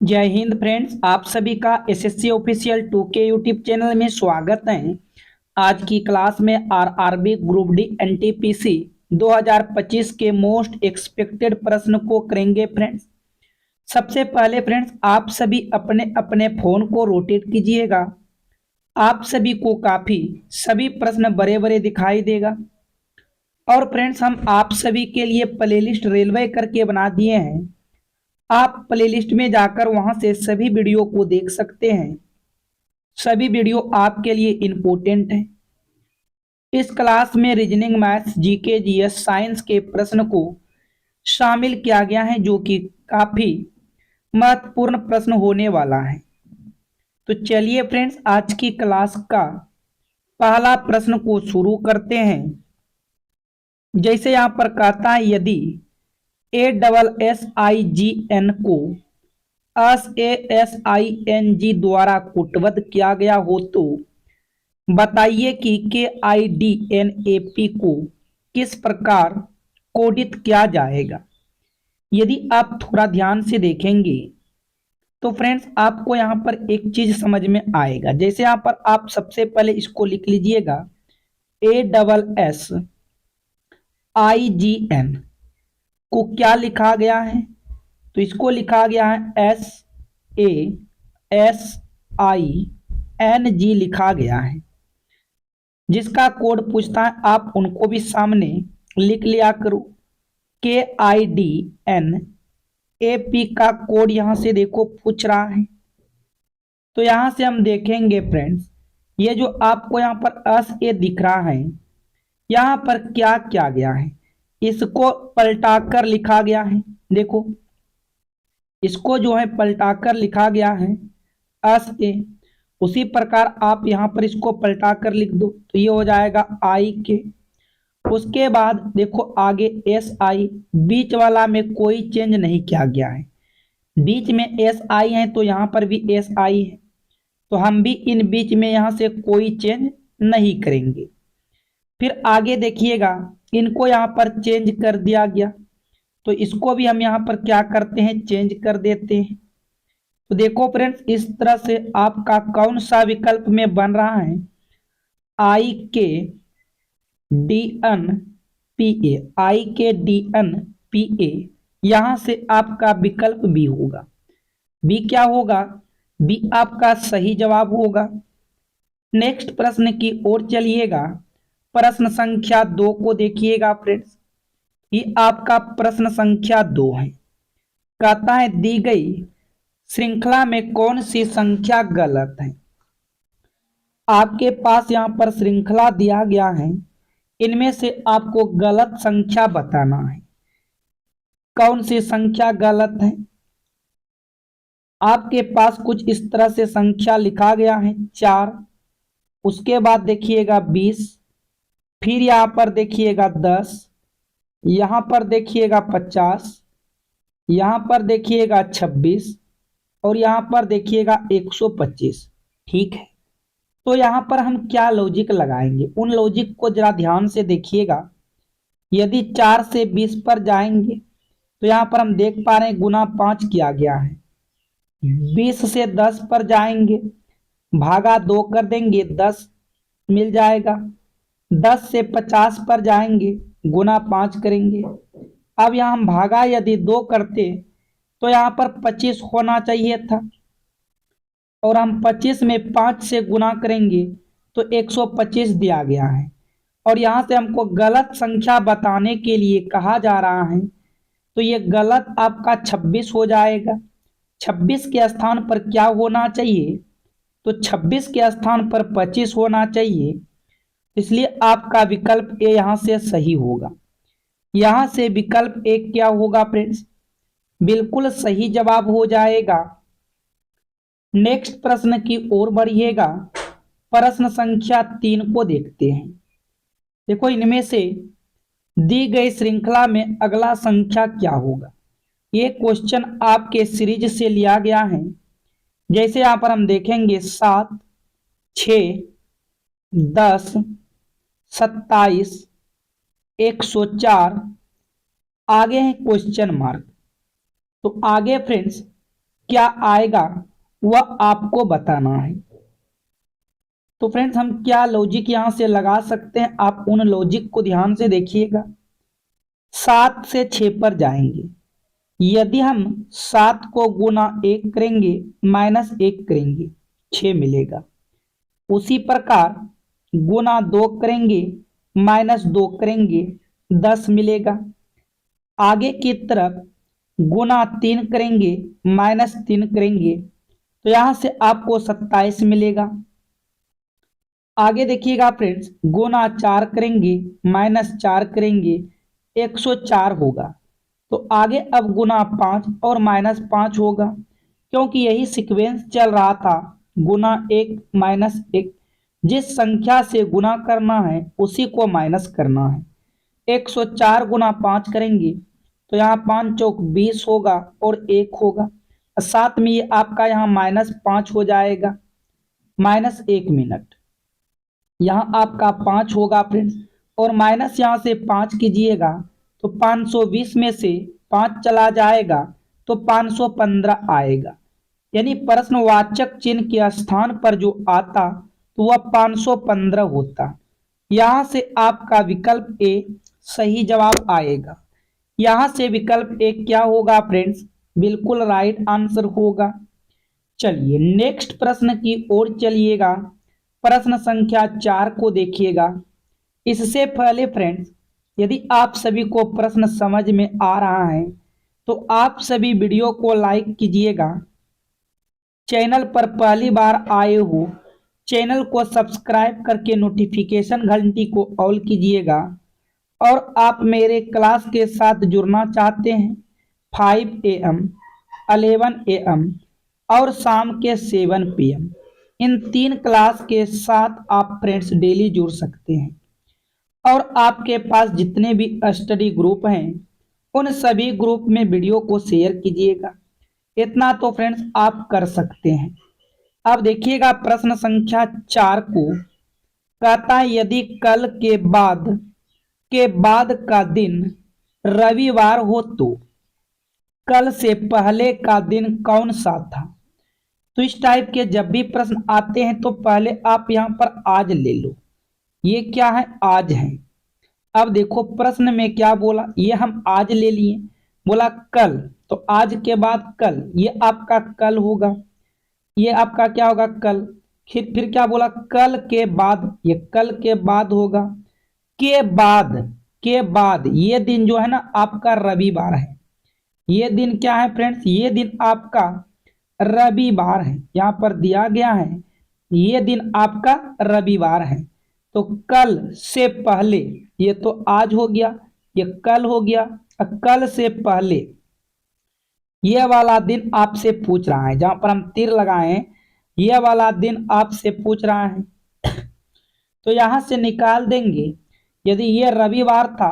जय हिंद फ्रेंड्स, आप सभी का SSC official 2K YouTube channel में स्वागत है। आज की क्लास में आरआरबी ग्रुप डी एनटीपीसी 2025 के मोस्ट एक्सपेक्टेड प्रश्न को करेंगे फ्रेंड्स। सबसे पहले फ्रेंड्स, आप सभी अपने अपने फोन को रोटेट कीजिएगा। आप सभी को काफी सभी प्रश्न बड़े बड़े दिखाई देगा। और फ्रेंड्स, हम आप सभी के लिए प्लेलिस्ट रेलवे करके बना दिए हैं। आप प्लेलिस्ट में जाकर वहां से सभी वीडियो को देख सकते हैं। सभी वीडियो आपके लिए इम्पोर्टेंट है। इस क्लास में reasoning, maths, GK, GS, science के प्रश्न को शामिल किया गया है, जो कि काफी महत्वपूर्ण प्रश्न होने वाला है। तो चलिए फ्रेंड्स, आज की क्लास का पहला प्रश्न को शुरू करते हैं। जैसे यहां पर कहता है, यदि ASSIGN को SASING द्वारा कूटबद्ध किया गया हो तो बताइए कि KIDNAP को किस प्रकार कोडित किया जाएगा। यदि आप थोड़ा ध्यान से देखेंगे तो फ्रेंड्स, आपको यहाँ पर एक चीज समझ में आएगा। जैसे यहाँ पर आप सबसे पहले इसको लिख लीजिएगा, ASSIGN को क्या लिखा गया है, तो इसको लिखा गया है SASING लिखा गया है। जिसका कोड पूछता है आप उनको भी सामने लिख लिया करो। KIDNAP का कोड यहां से देखो पूछ रहा है। तो यहां से हम देखेंगे फ्रेंड्स, ये जो आपको यहाँ पर SA दिख रहा है, यहाँ पर क्या किया गया है, इसको पलटाकर लिखा गया है। देखो, इसको जो है पलटाकर लिखा गया है SA। उसी प्रकार आप यहाँ पर इसको पलटाकर लिख दो तो ये हो जाएगा IK। उसके बाद देखो आगे SI, बीच वाला में कोई चेंज नहीं किया गया है। बीच में SI है तो यहाँ पर भी SI है, तो हम भी इन बीच में यहाँ से कोई चेंज नहीं करेंगे। फिर आगे देखिएगा, इनको यहाँ पर चेंज कर दिया गया, तो इसको भी हम यहाँ पर क्या करते हैं, चेंज कर देते हैं। तो देखो फ्रेंड्स, इस तरह से आपका कौन सा विकल्प में बन रहा है, IKDNPA यहां से आपका विकल्प बी होगा। बी क्या होगा, बी आपका सही जवाब होगा। नेक्स्ट प्रश्न की ओर चलिएगा। प्रश्न संख्या 2 को देखिएगा फ्रेंड्स, ये आपका प्रश्न संख्या 2 है। कहता है, दी गई श्रृंखला में कौन सी संख्या गलत है। आपके पास यहाँ पर श्रृंखला दिया गया है, इनमें से आपको गलत संख्या बताना है। कौन सी संख्या गलत है, आपके पास कुछ इस तरह से संख्या लिखा गया है 4, उसके बाद देखिएगा 20, फिर यहाँ पर देखिएगा 10, यहाँ पर देखिएगा 50, यहाँ पर देखिएगा 26 और यहाँ पर देखिएगा 125। ठीक है, तो यहाँ पर हम क्या लॉजिक लगाएंगे, उन लॉजिक को जरा ध्यान से देखिएगा। यदि 4 से 20 पर जाएंगे तो यहाँ पर हम देख पा रहे हैं गुना 5 किया गया है। 20 से 10 पर जाएंगे, भागा 2 कर देंगे, 10 मिल जाएगा। 10 से 50 पर जाएंगे, गुना 5 करेंगे। अब यहाँ हम भागा यदि 2 करते तो यहाँ पर 25 होना चाहिए था, और हम 25 में 5 से गुना करेंगे तो 125 दिया गया है। और यहाँ से हमको गलत संख्या बताने के लिए कहा जा रहा है, तो ये गलत आपका 26 हो जाएगा। 26 के स्थान पर क्या होना चाहिए, तो 26 के स्थान पर 25 होना चाहिए। इसलिए आपका विकल्प ए यहाँ से सही होगा। यहाँ से विकल्प ए क्या होगा फ्रेंड्स, बिल्कुल सही जवाब हो जाएगा। नेक्स्ट प्रश्न की ओर बढ़िएगा। प्रश्न संख्या 3 को देखते हैं। देखो, इनमें से दी गई श्रृंखला में अगला संख्या क्या होगा। ये क्वेश्चन आपके सीरीज से लिया गया है। जैसे यहां पर हम देखेंगे 7, 6, 10, 27, 104, आगे है क्वेश्चन मार्क। तो आगे फ्रेंड्स क्या आएगा वह आपको बताना है। तो फ्रेंड्स हम क्या लॉजिक यहां से लगा सकते हैं, आप उन लॉजिक को ध्यान से देखिएगा। 7 से 6 पर जाएंगे, यदि हम 7 को गुना 1 करेंगे माइनस 1 करेंगे 6 मिलेगा। उसी प्रकार गुना 2 करेंगे माइनस 2 करेंगे 10 मिलेगा। आगे की तरफ गुना 3 करेंगे माइनस 3 करेंगे तो यहां से आपको 27 मिलेगा। आगे देखिएगा फ्रेंड्स, गुना 4 करेंगे माइनस 4 करेंगे 104 होगा। तो आगे अब गुना 5 और माइनस 5 होगा, क्योंकि यही सीक्वेंस चल रहा था, गुना 1 माइनस 1। जिस संख्या से गुना करना है उसी को माइनस करना है। 104 गुना 5 करेंगे तो यहाँ 5 चौक 20 होगा और 1 होगा। साथ में ये आपका यहाँ माइनस 5 हो जाएगा, माइनस 1 मिनट। यहाँ आपका 5 होगा फ्रेंड्स, और माइनस यहाँ से 5 कीजिएगा तो 520 में से 5 चला जाएगा तो 515 आएगा। यानी प्रश्नवाचक चिन्ह के स्थान पर जो आता तो वह 515 होता। यहाँ से आपका विकल्प ए सही जवाब आएगा। यहाँ से विकल्प ए क्या होगा फ्रेंड्स, बिल्कुल राइट आंसर होगा। चलिए नेक्स्ट प्रश्न की ओर चलिएगा। प्रश्न संख्या 4 को देखिएगा। इससे पहले फ्रेंड्स, यदि आप सभी को प्रश्न समझ में आ रहा है तो आप सभी वीडियो को लाइक कीजिएगा। चैनल पर पहली बार आए हो, चैनल को सब्सक्राइब करके नोटिफिकेशन घंटी को ऑल कीजिएगा। और आप मेरे क्लास के साथ जुड़ना चाहते हैं 5 AM, 11 AM और शाम के 7 PM, इन 3 क्लास के साथ आप फ्रेंड्स डेली जुड़ सकते हैं। और आपके पास जितने भी स्टडी ग्रुप हैं उन सभी ग्रुप में वीडियो को शेयर कीजिएगा। इतना तो फ्रेंड्स आप कर सकते हैं। अब देखिएगा प्रश्न संख्या 4 को, कहता है यदि कल के बाद का दिन रविवार हो तो कल से पहले का दिन कौन सा था। तो इस टाइप के जब भी प्रश्न आते हैं तो पहले आप यहाँ पर आज ले लो, ये क्या है, आज है। अब देखो प्रश्न में क्या बोला, ये हम आज ले लिए, बोला कल, तो आज के बाद कल, ये आपका कल होगा, ये आपका क्या होगा कल। फिर क्या बोला, कल के बाद, ये कल के बाद होगा। के बाद ये दिन जो है ना आपका रविवार है। ये दिन क्या है फ्रेंड्स, ये दिन आपका रविवार है, यहाँ पर दिया गया है ये दिन आपका रविवार है। तो कल से पहले, ये तो आज हो गया, ये कल हो गया। कल से पहले ये वाला दिन आपसे पूछ रहा है, जहां पर हम तीर लगाए ये वाला दिन आपसे पूछ रहा है। तो यहां से निकाल देंगे, यदि ये रविवार था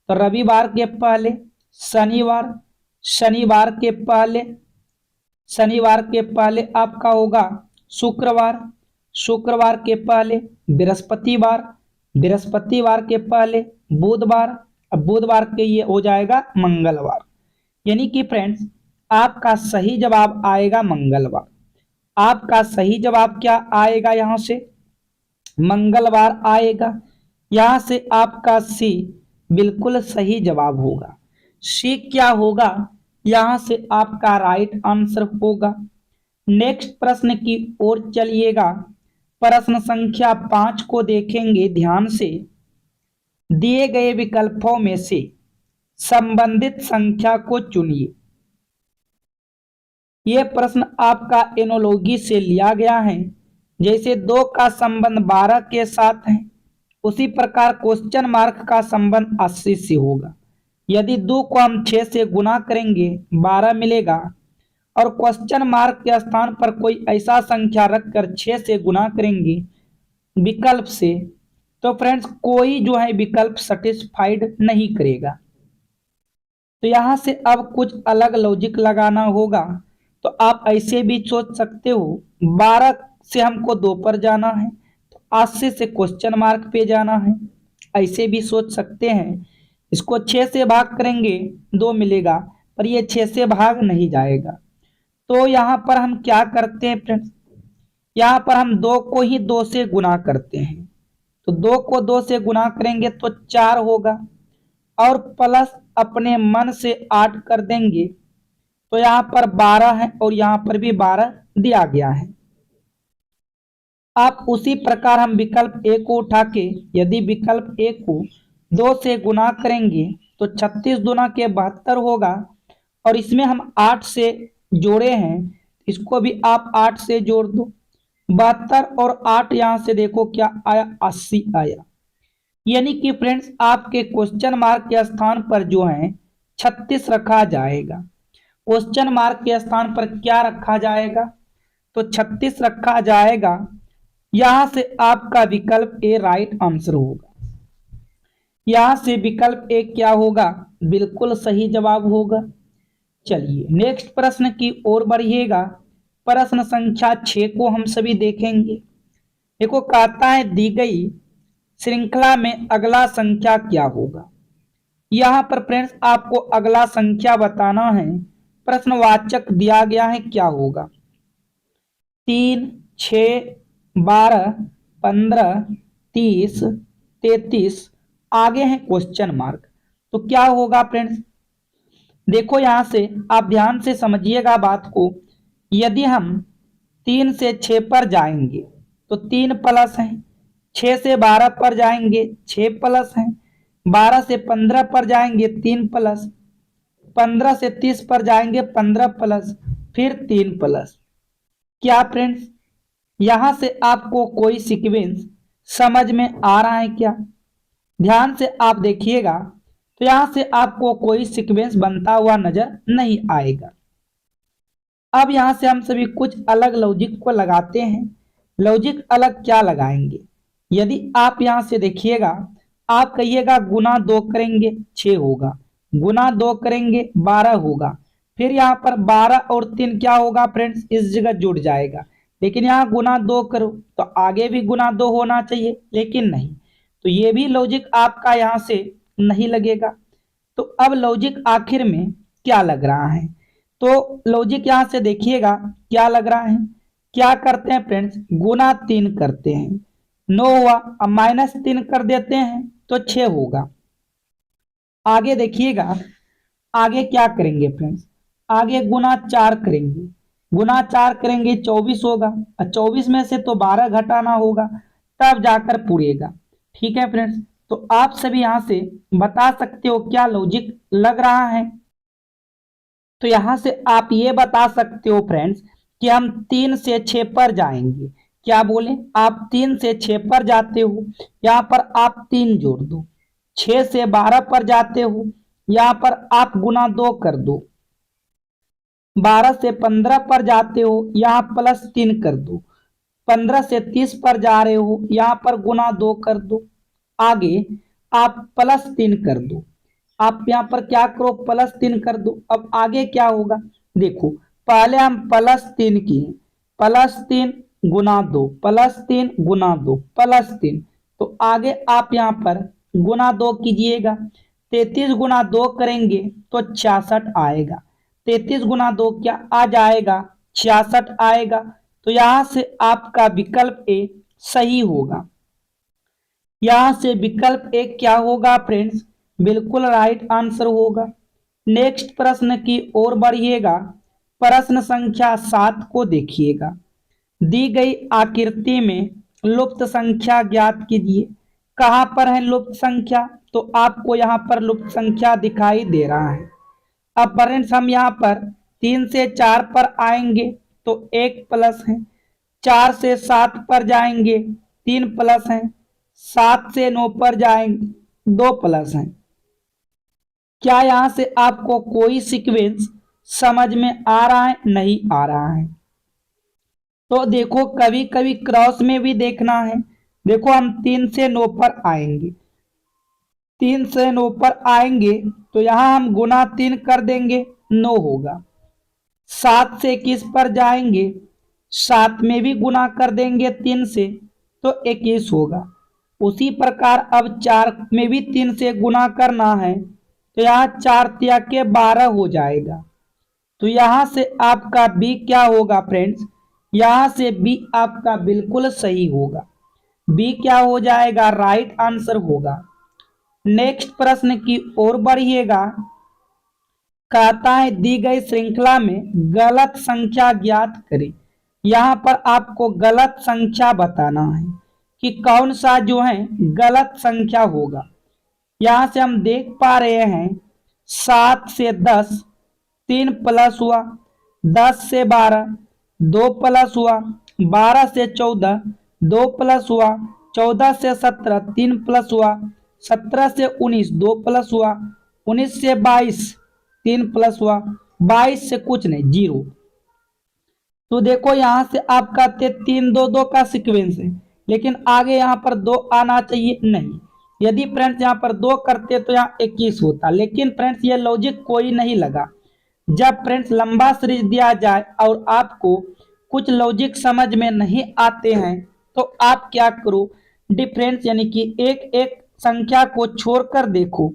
तो रविवार के पहले शनिवार, शनिवार के पहले आपका होगा शुक्रवार, शुक्रवार के पहले बृहस्पतिवार, बृहस्पतिवार के पहले बुधवार, अब बुधवार के ये हो जाएगा मंगलवार। यानी कि फ्रेंड्स आपका सही जवाब आएगा मंगलवार। आपका सही जवाब क्या आएगा, यहां से मंगलवार आएगा। यहां से आपका सी बिल्कुल सही जवाब होगा। सी क्या होगा, यहां से आपका राइट आंसर होगा। नेक्स्ट प्रश्न की ओर चलिएगा। प्रश्न संख्या 5 को देखेंगे ध्यान से। दिए गए विकल्पों में से संबंधित संख्या को चुनिए। यह प्रश्न आपका एनोलॉजी से लिया गया है। जैसे 2 का संबंध 12 के साथ है, उसी प्रकार क्वेश्चन मार्क का संबंध 80 से होगा। यदि 2 को हम 6 से गुना करेंगे 12 मिलेगा, और क्वेश्चन मार्क के स्थान पर कोई ऐसा संख्या रखकर 6 से गुना करेंगे विकल्प से, तो फ्रेंड्स कोई जो है विकल्प सेटिस्फाइड नहीं करेगा। तो यहां से अब कुछ अलग लॉजिक लगाना होगा। तो आप ऐसे भी सोच सकते हो, 12 से हमको 2 पर जाना है तो 80 से क्वेश्चन मार्क पे जाना है, ऐसे भी सोच सकते हैं। इसको 6 से भाग करेंगे 2 मिलेगा, पर ये 6 से भाग नहीं जाएगा। तो यहाँ पर हम क्या करते हैं फ्रेंड्स, यहाँ पर हम 2 को ही 2 से गुना करते हैं। तो 2 को 2 से गुना करेंगे तो 4 होगा, और प्लस अपने मन से 8 कर देंगे तो यहाँ पर 12 है और यहाँ पर भी 12 दिया गया है। आप उसी प्रकार हम विकल्प ए को उठा के, यदि विकल्प ए को 2 से गुना करेंगे तो 36 दुना के 72 होगा, और इसमें हम 8 से जोड़े हैं, इसको भी आप 8 से जोड़ दो। 72 और 8 यहां से देखो क्या आया, 80 आया। यानी कि फ्रेंड्स आपके क्वेश्चन मार्क के स्थान पर जो है 36 रखा जाएगा। क्वेश्चन मार्क के स्थान पर क्या रखा जाएगा, तो 36 रखा जाएगा। यहां से आपका विकल्प ए राइट आंसर होगा। यहां से विकल्प ए क्या होगा, बिल्कुल सही जवाब होगा। चलिए नेक्स्ट प्रश्न की ओर बढ़िएगा। प्रश्न संख्या 6 को हम सभी देखेंगे। देखो कहता है दी गई श्रृंखला में अगला संख्या क्या होगा। यहां पर फ्रेंड्स आपको अगला संख्या बताना है। प्रश्नवाचक दिया गया है क्या होगा, 3, 6, 12, 15, 30, 33, आगे है क्वेश्चन मार्क। तो क्या होगा फ्रेंड्स, देखो यहां से आप ध्यान से समझिएगा बात को। यदि हम 3 से 6 पर जाएंगे तो 3 प्लस है, 6 से 12 पर जाएंगे 6 प्लस है, 12 से 15 पर जाएंगे 3 प्लस, 15 से 30 पर जाएंगे 15 प्लस, फिर 3 प्लस। क्या फ्रेंड्स यहां से आपको कोई सीक्वेंस समझ में आ रहा है क्या, ध्यान से आप देखिएगा। तो यहां से आपको कोई सीक्वेंस बनता हुआ नजर नहीं आएगा। अब यहां से हम सभी कुछ अलग लॉजिक को लगाते हैं। लॉजिक अलग क्या लगाएंगे, यदि आप यहां से देखिएगा, आप कहिएगा गुना 2 करेंगे 6 होगा, गुना 2 करेंगे 12 होगा, फिर यहाँ पर 12 और 3 क्या होगा फ्रेंड्स, इस जगह जुड़ जाएगा। लेकिन यहाँ गुना 2 करो तो आगे भी गुना 2 होना चाहिए, लेकिन नहीं। तो ये भी लॉजिक आपका यहाँ से नहीं लगेगा। तो अब लॉजिक आखिर में क्या लग रहा है, तो लॉजिक यहाँ से देखिएगा क्या लग रहा है। क्या करते हैं फ्रेंड्स, गुना 3 करते हैं, 9 हुआ, अब माइनस 3 कर देते हैं तो 6 होगा। आगे देखिएगा, आगे क्या करेंगे फ्रेंड्स, आगे गुना 4 करेंगे, गुना 4 करेंगे 24 होगा, और 24 में से तो 12 घटाना होगा, तब जाकर पूरेगा। ठीक है फ्रेंड्स, तो आप सभी यहां से बता सकते हो क्या लॉजिक लग रहा है। तो यहां से आप ये बता सकते हो फ्रेंड्स कि हम 3 से 6 पर जाएंगे। क्या बोले, आप 3 से 6 पर जाते हो, यहाँ पर आप 3 जोड़ दो। 6 से 12 पर जाते हो, यहाँ पर आप गुना 2 कर दो। 12 से 15 पर जाते हो, यहाँ प्लस 3 कर दो। 15 से 30 पर जा रहे हो, यहाँ पर गुना 2 कर दो। आगे आप प्लस 3 कर दो। आप यहाँ पर क्या करो, प्लस 3 कर दो। अब आगे क्या होगा, देखो पहले हम प्लस 3 किए, प्लस 3 गुना 2, प्लस 3 गुना 2, प्लस 3। तो आगे आप यहाँ पर गुना 2 कीजिएगा। 33 गुना 2 करेंगे तो 66 आएगा। 33 गुना 2 क्या आ जाएगा, 66 आएगा। तो यहां से आपका विकल्प ए सही होगा। यहां से विकल्प ए क्या होगा फ्रेंड्स, बिल्कुल राइट आंसर होगा। नेक्स्ट प्रश्न की ओर बढ़िएगा। प्रश्न संख्या 7 को देखिएगा। दी गई आकृति में लुप्त संख्या ज्ञात कीजिए। कहां पर है लुप्त संख्या, तो आपको यहां पर लुप्त संख्या दिखाई दे रहा है। अब फ्रेंड्स हम यहाँ पर 3 से 4 पर आएंगे तो 1 प्लस है, 4 से 7 पर जाएंगे 3 प्लस है, 7 से 9 पर जाएंगे 2 प्लस है। क्या यहाँ से आपको कोई सीक्वेंस समझ में आ रहा है, नहीं आ रहा है। तो देखो कभी कभी क्रॉस में भी देखना है। देखो हम 3 से 9 पर आएंगे, 3 से 9 पर आएंगे तो यहां हम गुना 3 कर देंगे, 9 होगा। 7 से 21 पर जाएंगे, 7 में भी गुना कर देंगे 3 से तो 21 होगा। उसी प्रकार अब 4 में भी 3 से गुना करना है तो यहाँ 4 तिया के 12 हो जाएगा। तो यहां से आपका बी क्या होगा फ्रेंड्स, यहां से बी आपका बिल्कुल सही होगा। बी क्या हो जाएगा, राइट आंसर होगा। नेक्स्ट प्रश्न की ओर बढ़िएगा। कहता है दी गई श्रृंखला में गलत संख्या ज्ञात करें। यहां पर आपको गलत संख्या बताना है कि कौन सा जो है गलत संख्या होगा। यहां से हम देख पा रहे हैं 7 से 10 3 प्लस हुआ, 10 से 12 2 प्लस हुआ, 12 से 14 2 प्लस हुआ, 14 से 17 3 प्लस हुआ, 17 से 19 2 प्लस हुआ, 19 से 22 3 प्लस हुआ, 22 से कुछ नहीं, 0। तो देखो यहां से आप कहते 3 2 2 का सीक्वेंस है, लेकिन आगे यहाँ पर 2 आना चाहिए, नहीं। यदि फ्रेंड्स यहाँ पर 2 करते तो यहाँ 21 होता, लेकिन फ्रेंड्स ये लॉजिक कोई नहीं लगा। जब फ्रेंड्स लंबा सीरीज दिया जाए और आपको कुछ लॉजिक समझ में नहीं आते हैं तो आप क्या करो, डिफरेंस यानी कि एक एक संख्या को छोड़कर देखो।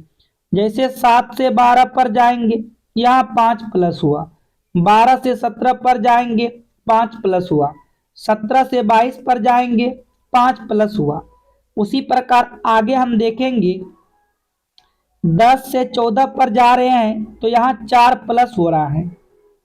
जैसे 7 से 12 पर जाएंगे, यहाँ 5 प्लस हुआ, 12 से 17 पर जाएंगे 5 प्लस हुआ, 17 से 22 पर जाएंगे 5 प्लस हुआ। उसी प्रकार आगे हम देखेंगे 10 से 14 पर जा रहे हैं तो यहाँ 4 प्लस हो रहा है।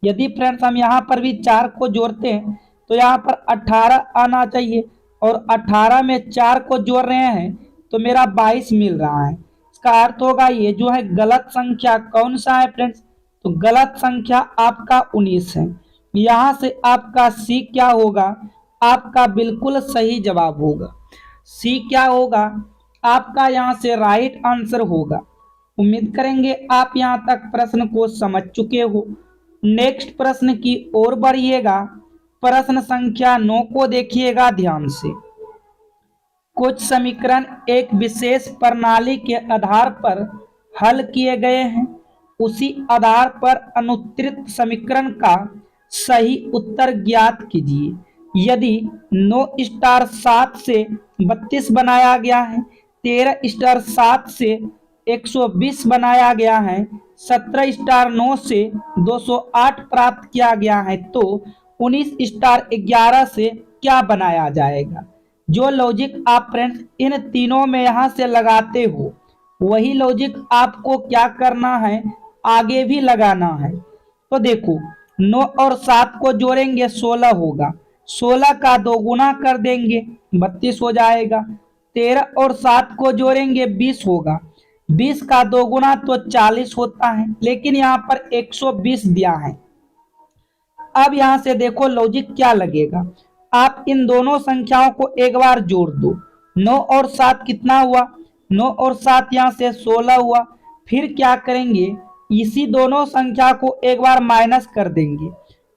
यदि फ्रेंड्स हम यहाँ पर भी 4 को जोड़ते हैं तो यहाँ पर 18 आना चाहिए, और 18 में 4 को जोड़ रहे हैं तो मेरा 22 मिल रहा है। इसका अर्थ होगा ये जो है गलत संख्या कौन सा है फ्रेंड्स, तो गलत संख्या आपका 19 है। यहाँ से आपका सी क्या होगा, आपका बिल्कुल सही जवाब होगा। सी क्या होगा, आपका यहाँ से राइट आंसर होगा। उम्मीद करेंगे आप यहाँ तक प्रश्न को समझ चुके हो। नेक्स्ट प्रश्न की ओर बढ़िएगा। प्रश्न संख्या 9 को देखिएगा ध्यान से। कुछ समीकरण एक विशेष प्रणाली के आधार पर हल किए गए हैं, उसी आधार पर अनुत्तरित समीकरण का सही उत्तर ज्ञात कीजिए। यदि 9 स्टार 7 से 32 बनाया गया है, 13 स्टार 7 से 120 बनाया गया है, 17 स्टार 9 से 208 प्राप्त किया गया है, तो 19 स्टार 11 से क्या बनाया जाएगा। जो लॉजिक आप फ्रेंड्स इन तीनों में यहां से लगाते हो वही लॉजिक आपको क्या करना है, आगे भी लगाना है। तो देखो 9 और 7 को जोड़ेंगे 16 होगा, 16 का 2 गुना कर देंगे 32 हो जाएगा। 13 और 7 को जोड़ेंगे 20 होगा, 20 का 2 गुना तो 40 होता है, लेकिन यहाँ पर 120 दिया है। अब यहां से देखो लॉजिक क्या लगेगा, आप इन दोनों संख्याओं को एक बार जोड़ दो। 9 और 7 कितना हुआ, 9 और 7 यहां से 16 हुआ। फिर क्या करेंगे, इसी दोनों संख्या को एक बार माइनस कर देंगे,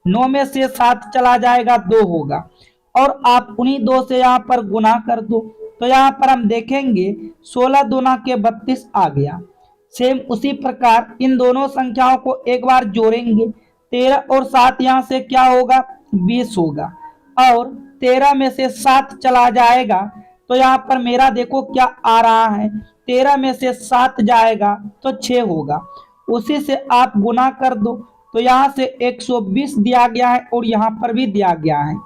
9 में से 7 चला जाएगा 2 होगा, और आप उन्हीं 2 से यहाँ पर गुना कर दो। तो यहाँ पर हम देखेंगे 16 दूना के 32 आ गया। सेम उसी प्रकार इन दोनों संख्याओं को एक बार जोड़ेंगे, 13 और 7 यहाँ से क्या होगा 20 होगा, और 13 में से 7 चला जाएगा तो यहाँ पर मेरा देखो क्या आ रहा है, 13 में से 7 जाएगा तो 6 होगा। उसी से आप गुना कर दो, तो यहाँ से 120 दिया गया है और यहाँ पर भी दिया गया है।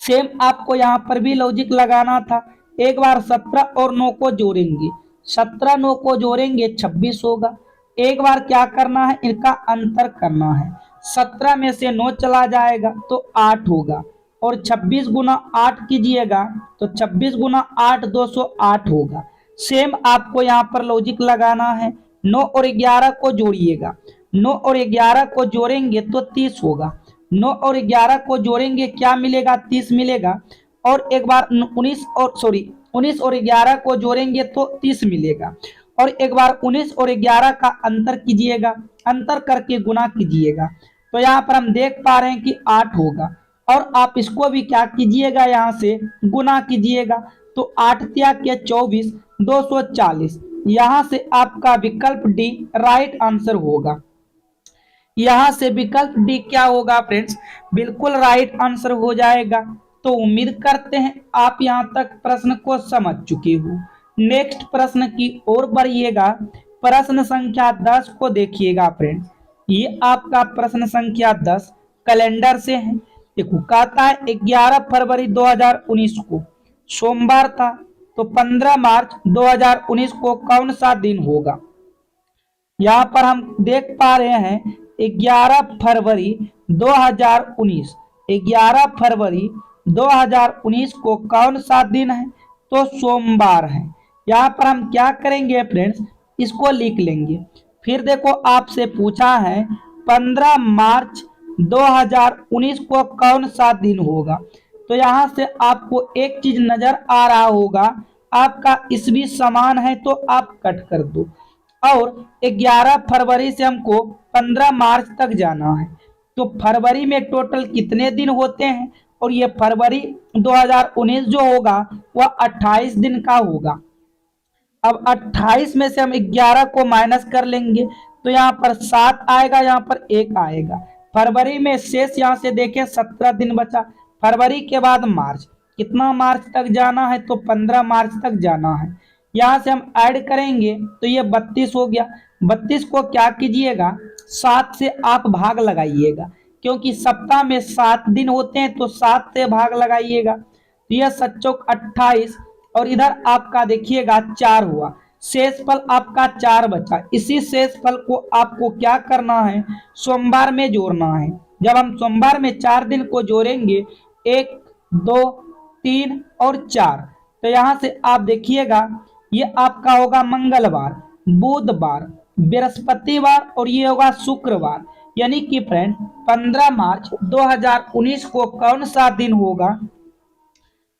सेम आपको यहाँ पर भी लॉजिक लगाना था। एक बार 17 और 9 को जोड़ेंगे, 17 9 को जोड़ेंगे 26 होगा। एक बार क्या करना है, इनका अंतर करना है, 17 में से 9 चला जाएगा तो 8 होगा, और 26 गुना 8 कीजिएगा तो 26 गुना 8 208 होगा। सेम आपको यहाँ पर लॉजिक लगाना है। 9 और 11 को जोड़िएगा, 9 और 11 को जोड़ेंगे तो 30 होगा, 9 और 11 को जोड़ेंगे क्या मिलेगा 30 मिलेगा, और एक बार 19 और 11 को जोड़ेंगे तो 30 मिलेगा, और एक बार 19 और 11 का अंतर कीजिएगा, अंतर करके गुना कीजिएगा। तो यहाँ पर हम देख पा रहे हैं कि 8 होगा, और आप इसको भी क्या कीजिएगा, यहाँ से गुना कीजिएगा। तो 8 तिया के 24 240, यहाँ से आपका विकल्प डी राइट आंसर होगा। यहाँ से विकल्प डी क्या होगा फ्रेंड्स, बिल्कुल राइट आंसर हो जाएगा। तो उम्मीद करते हैं आप यहाँ तक प्रश्न को समझ चुके हो। नेक्स्ट प्रश्न की ओर बढ़िएगा। प्रश्न संख्या 10 को देखिएगा फ्रेंड्स। ये आपका प्रश्न संख्या 10 कैलेंडर से है। देखो कहता है 11 फरवरी 2019 को सोमवार था, तो 15 मार्च 2019 को कौन सा दिन होगा। यहाँ पर हम देख पा रहे हैं 11 फरवरी 2019, 11 फरवरी 2019 को कौन सा दिन है, तो सोमवार है। यहाँ पर हम क्या करेंगे फ्रेंड्स, इसको लिख लेंगे। फिर देखो आपसे पूछा है 15 मार्च 2019 को कौन सा दिन होगा, तो यहाँ से आपको एक चीज नजर आ रहा होगा, आपका ईस्वी समान है तो आप कट कर दो, और 11 फरवरी से हमको 15 मार्च तक जाना है, तो फरवरी में टोटल कितने दिन होते हैं, और ये फरवरी 2019 जो होगा वह 28 दिन का होगा। अब 28 में से हम 11 को माइनस कर लेंगे, तो यहाँ पर 7 आएगा, यहाँ पर 1 आएगा। फरवरी में शेष यहाँ से देखें 17 दिन बचा। फरवरी के बाद मार्च, कितना मार्च तक जाना है, तो 15 मार्च तक जाना है। यहाँ से हम ऐड करेंगे तो ये 32 हो गया। 32 को क्या कीजिएगा, 7 से आप भाग लगाइएगा, क्योंकि सप्ताह में 7 दिन होते हैं, तो 7 से भाग लगाइएगा। तो यह 7 28, और इधर आपका देखिएगा 4 हुआ, शेष फल आपका 4 बचा। इसी शेष फल को आपको क्या करना है, सोमवार में जोड़ना है। जब हम सोमवार में 4 दिन को जोड़ेंगे, 1 2 3 और 4, तो यहाँ से आप देखिएगा ये आपका होगा मंगलवार, बुधवार, बृहस्पतिवार और ये होगा शुक्रवार। यानी कि फ्रेंड 15 मार्च 2019 को कौन सा दिन होगा,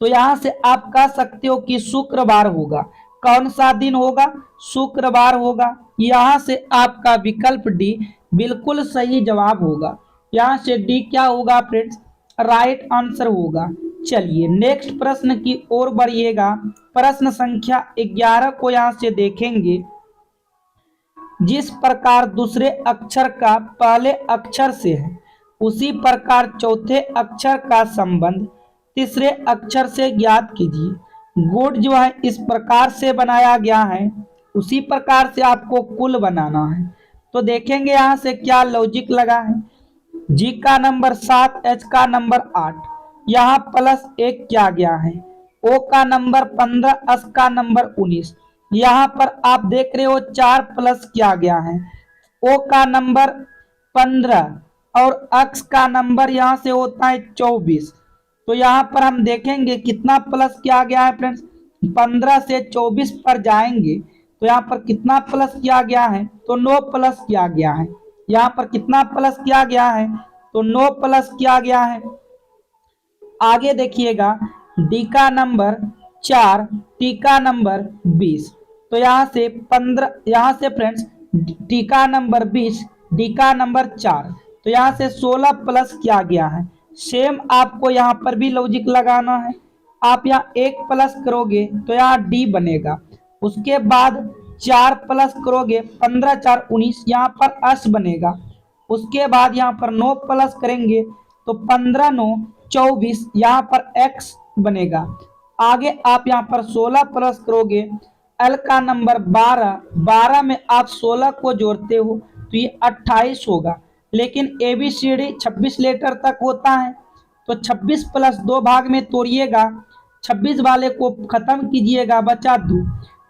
तो यहां से आप कह सकते हो कि शुक्रवार होगा। कौन सा दिन होगा, शुक्रवार होगा। यहां से आपका विकल्प डी बिल्कुल सही जवाब होगा। यहां से डी क्या होगा फ्रेंड्स, राइट आंसर होगा। चलिए नेक्स्ट प्रश्न की ओर बढ़िएगा। प्रश्न संख्या 11 को यहां से देखेंगे। जिस प्रकार दूसरे अक्षर का पहले अक्षर से है, उसी प्रकार चौथे अक्षर का संबंध तीसरे अक्षर से ज्ञात कीजिए। गुण जो है इस प्रकार से बनाया गया है, उसी प्रकार से आपको कुल बनाना है। तो देखेंगे यहाँ से क्या लॉजिक लगा है। जी का नंबर 7, एच का नंबर 8, यहाँ +1 किया गया है। ओ का नंबर 15, एस का नंबर 19, यहाँ पर आप देख रहे हो 4 प्लस किया गया है। ओ का नंबर 15 और एक्स का नंबर यहाँ से होता है 24। तो यहाँ पर हम देखेंगे कितना प्लस किया गया है फ्रेंड्स, 15 से 24 पर जाएंगे तो यहाँ पर कितना प्लस किया गया है, तो 9 प्लस किया गया है। यहाँ पर कितना प्लस किया गया है, तो 9 प्लस किया गया है। आगे देखिएगा डी का नंबर 4, टी का नंबर 20, तो यहाँ से 15, यहाँ से फ्रेंड्स टी का नंबर 20, डी का नंबर 4, तो यहाँ से 16 प्लस किया गया है। सेम आपको यहाँ पर भी लॉजिक लगाना है। आप यहाँ 1 प्लस करोगे तो यहाँ डी बनेगा, उसके बाद 4 प्लस करोगे 15 4 19, यहाँ पर एस बनेगा। उसके बाद यहाँ पर 9 प्लस करेंगे तो 15 9 24, यहाँ पर एक्स बनेगा। आगे आप यहाँ पर 16 प्लस करोगे, एल का नंबर 12, 12 में आप 16 को जोड़ते हो तो ये 28 होगा। लेकिन ABCD 26 लेटर तक होता है, तो 26 प्लस 2 भाग में तोड़िएगा, 26 वाले को खत्म कीजिएगा, बचा 2,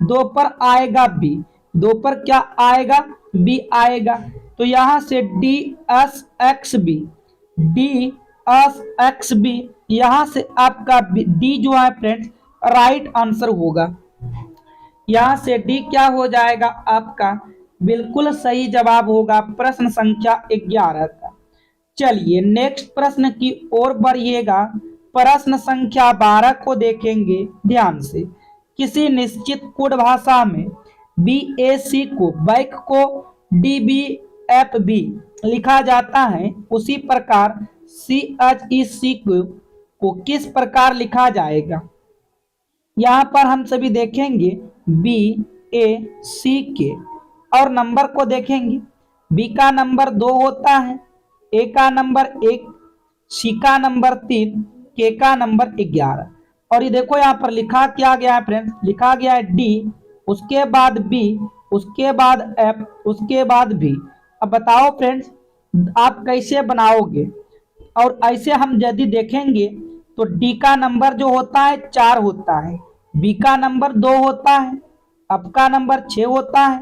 2 पर आएगा बी, 2 पर क्या आएगा, बी आएगा। तो यहाँ से D S X B, D S X B, यहाँ से आपका डी जो है फ्रेंड्स राइट आंसर होगा। यहाँ से डी क्या हो जाएगा, आपका बिल्कुल सही जवाब होगा प्रश्न संख्या 11 का। चलिए नेक्स्ट प्रश्न की ओर बढ़िएगा। प्रश्न संख्या 12 को देखेंगे ध्यान से। किसी निश्चित कोड भाषा में BAC को बैक को DBFB लिखा जाता है, उसी प्रकार CHEC को किस प्रकार लिखा जाएगा। यहाँ पर हम सभी देखेंगे BAC और नंबर को देखेंगे। बी का नंबर 2 होता है, ए का नंबर 1, सी का नंबर 3, के का नंबर 11। और ये देखो यहाँ पर लिखा क्या गया है फ्रेंड्स, लिखा गया है डी, उसके बाद बी, उसके बाद एफ, उसके बाद भी। अब बताओ फ्रेंड्स आप कैसे बनाओगे। और ऐसे हम यदि देखेंगे तो डी का नंबर जो होता है 4 होता है, बी का नंबर 2 होता है, अब का नंबर 6 होता है,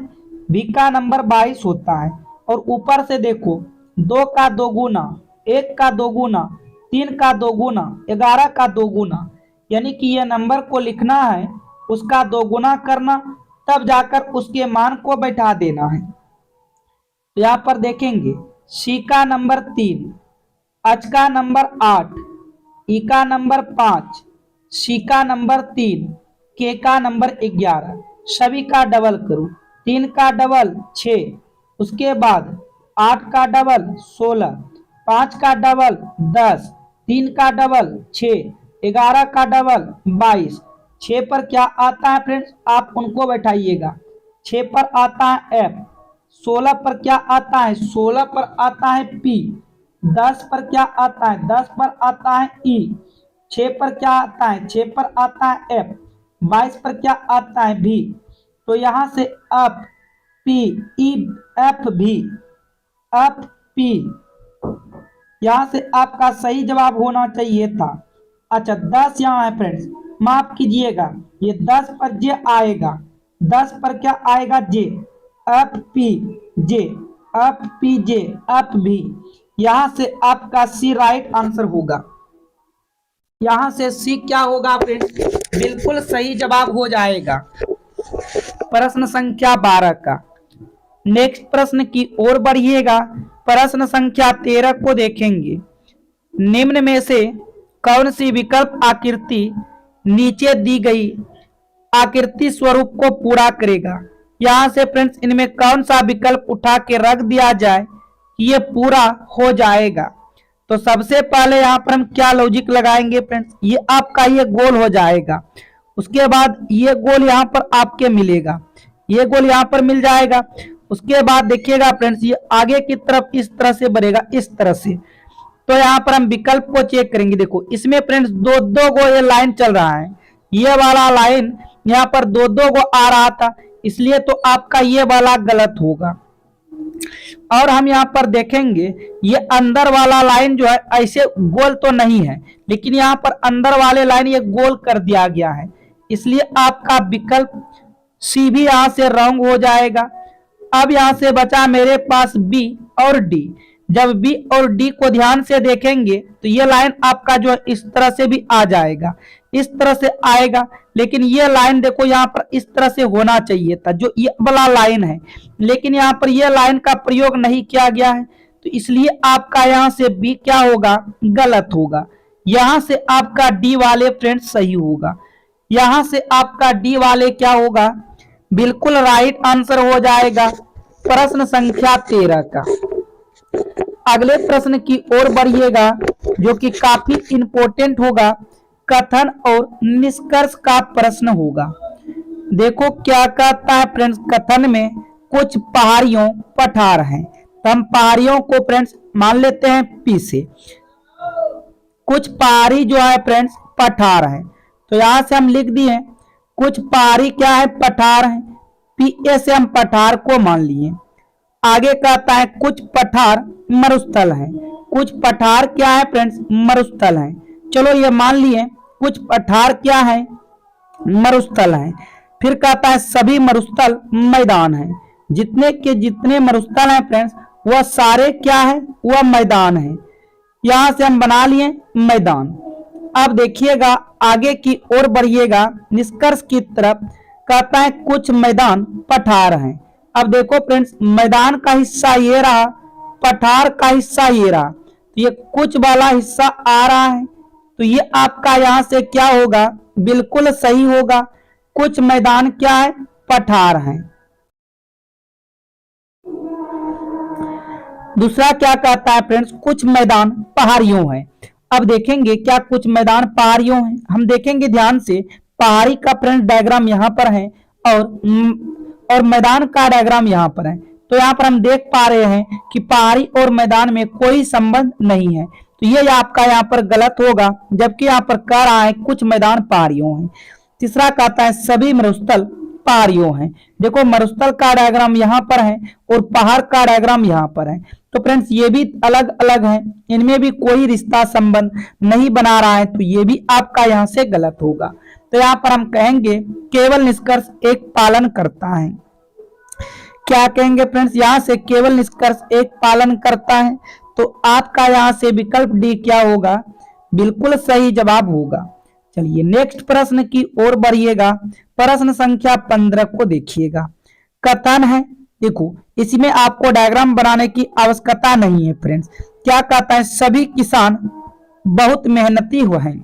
बी का नंबर 22 होता है। और ऊपर से देखो 2 का 2 गुना, 1 का 2 गुना, 3 का 2 गुना, 11 का 2 गुना, यानी कि यह नंबर को लिखना है, उसका 2 गुना करना, तब जाकर उसके मान को बैठा देना है। तो यहाँ पर देखेंगे सी का नंबर 3, एच का नंबर 8, ई का नंबर 5, सी का नंबर 3, के का नंबर 11, सभी का डबल करो। 3 का डबल 6, उसके बाद 8 का डबल 16, 5 का डबल 10, 3 का डबल 6, 11 का डबल 22। 6 पर क्या आता है फ्रेंड्स, आप उनको बैठाइएगा। 6 पर आता है एफ, 16 पर क्या आता है, 16 पर आता है पी, 10 पर क्या आता है, 10 पर आता है ई, 6 पर क्या आता है, 6 पर आता है एफ, 22 पर क्या आता है भी। तो यहां से एफ पी ई एफ भी, एफ पी, यहां से आपका सही जवाब होना चाहिए था। अच्छा 10 यहाँ है फ्रेंड्स, माफ कीजिएगा, ये 10 पर जे आएगा, 10 पर क्या आएगा J, F P J, F P J, F भी। यहां से आपका सी राइट आंसर होगा। यहां से सी क्या होगा फ्रेंड्स, बिल्कुल सही जवाब हो जाएगा प्रश्न संख्या 12 का। नेक्स्ट प्रश्न की ओर बढ़िएगा। प्रश्न संख्या 13 को देखेंगे। निम्न में से कौन सी विकल्प आकृति नीचे दी गई आकृति स्वरूप को पूरा करेगा। यहां से फ्रेंड्स इनमें कौन सा विकल्प उठा के रख दिया जाए कि ये पूरा हो जाएगा। तो सबसे पहले यहाँ पर हम क्या लॉजिक लगाएंगे फ्रेंड्स, ये आपका ये गोल हो जाएगा, उसके बाद ये गोल यहाँ पर आपके मिलेगा, ये गोल यहाँ पर मिल जाएगा। उसके बाद देखिएगा फ्रेंड्स ये आगे की तरफ इस तरह से बढ़ेगा, इस तरह से। तो यहाँ पर हम विकल्प को चेक करेंगे। देखो इसमें फ्रेंड्स दो दो गो ये लाइन चल रहा है, ये वाला लाइन यहाँ पर दो दो गो आ रहा था, इसलिए तो आपका ये वाला गलत होगा। और हम यहाँ पर देखेंगे ये अंदर वाला लाइन जो है ऐसे गोल तो नहीं है, लेकिन यहाँ पर अंदर वाले लाइन ये गोल कर दिया गया है, इसलिए आपका विकल्प सी भी यहाँ से रॉन्ग हो जाएगा। अब यहाँ से बचा मेरे पास बी और डी। जब बी और डी को ध्यान से देखेंगे तो ये लाइन आपका जो है इस तरह से भी आ जाएगा, इस तरह से आएगा, लेकिन ये लाइन देखो यहाँ पर इस तरह से होना चाहिए था, जो ये वाला लाइन है, लेकिन यहाँ पर ये लाइन का प्रयोग नहीं किया गया है, तो इसलिए आपका यहाँ से बी क्या होगा, गलत होगा। यहाँ से आपका डी वाले फ्रेंड्स सही होगा, यहाँ से आपका डी वाले क्या होगा, बिल्कुल राइट आंसर हो जाएगा प्रश्न संख्या 13 का। अगले प्रश्न की ओर बढ़िएगा जो कि काफी इंपॉर्टेंट होगा, कथन और निष्कर्ष का प्रश्न होगा। देखो क्या कहता है फ्रेंड्स, कथन में कुछ पहाड़ियों पठार हैं, तो हम पहाड़ियों को फ्रेंड्स मान लेते हैं पी से, कुछ पहाड़ी जो है फ्रेंड्स पठार है, तो यहां से हम लिख दिए कुछ पहाड़ी क्या है, पठार है, पी ए से हम पठार को मान लिए। आगे कहता है कुछ पठार मरुस्थल है, कुछ पठार क्या है फ्रेंड्स, मरुस्थल है, चलो ये मान लिए कुछ पठार क्या है, मरुस्थल है। फिर कहता है सभी मरुस्थल मैदान है, जितने के जितने मरुस्थल हैं फ्रेंड्स वह सारे क्या है, वह मैदान है। यहां से हम बना लिए मैदान। अब देखिएगा आगे की ओर बढ़िएगा निष्कर्ष की तरफ, कहता है कुछ मैदान पठार हैं। अब देखो फ्रेंड्स मैदान का हिस्सा ये रहा, पठार का हिस्सा ये रहा, तो ये कुछ वाला हिस्सा आ रहा है, तो ये आपका यहां से क्या होगा, बिल्कुल सही होगा। कुछ मैदान क्या है, पठार है। दूसरा क्या कहता है फ्रेंड्स, कुछ मैदान पहाड़ियों है। अब देखेंगे क्या कुछ मैदान पहाड़ियों हैं, हम देखेंगे ध्यान से, पहाड़ी का फ्रेंड्स डायग्राम यहाँ पर है और मैदान का डायग्राम यहाँ पर है, तो यहाँ पर हम देख पा रहे हैं कि पहाड़ी और मैदान में कोई संबंध नहीं है, तो ये आपका यहाँ पर गलत होगा, जबकि यहाँ पर कह रहा है कुछ मैदान पहाड़ियों हैं। तीसरा कहता है सभी मरुस्थल पहाड़ियों हैं। देखो मरुस्थल का डायग्राम यहाँ पर है और पहाड़ का डायग्राम यहाँ पर है। तो फ्रेंड्स ये भी अलग अलग है, इनमें भी कोई रिश्ता संबंध नहीं बना रहा है, तो ये भी आपका यहाँ से गलत होगा। तो यहाँ पर हम कहेंगे केवल निष्कर्ष एक पालन करता है। क्या कहेंगे फ्रेंड्स, यहाँ से केवल निष्कर्ष एक पालन करता है। तो आपका यहाँ से विकल्प डी क्या होगा, बिल्कुल सही जवाब होगा। चलिए नेक्स्ट प्रश्न की ओर बढ़िएगा। प्रश्न संख्या 15 को देखिएगा। कथन है, देखो इसमें आपको डायग्राम बनाने की आवश्यकता नहीं है फ्रेंड्स। क्या कहता है, सभी किसान बहुत मेहनती हुए हैं।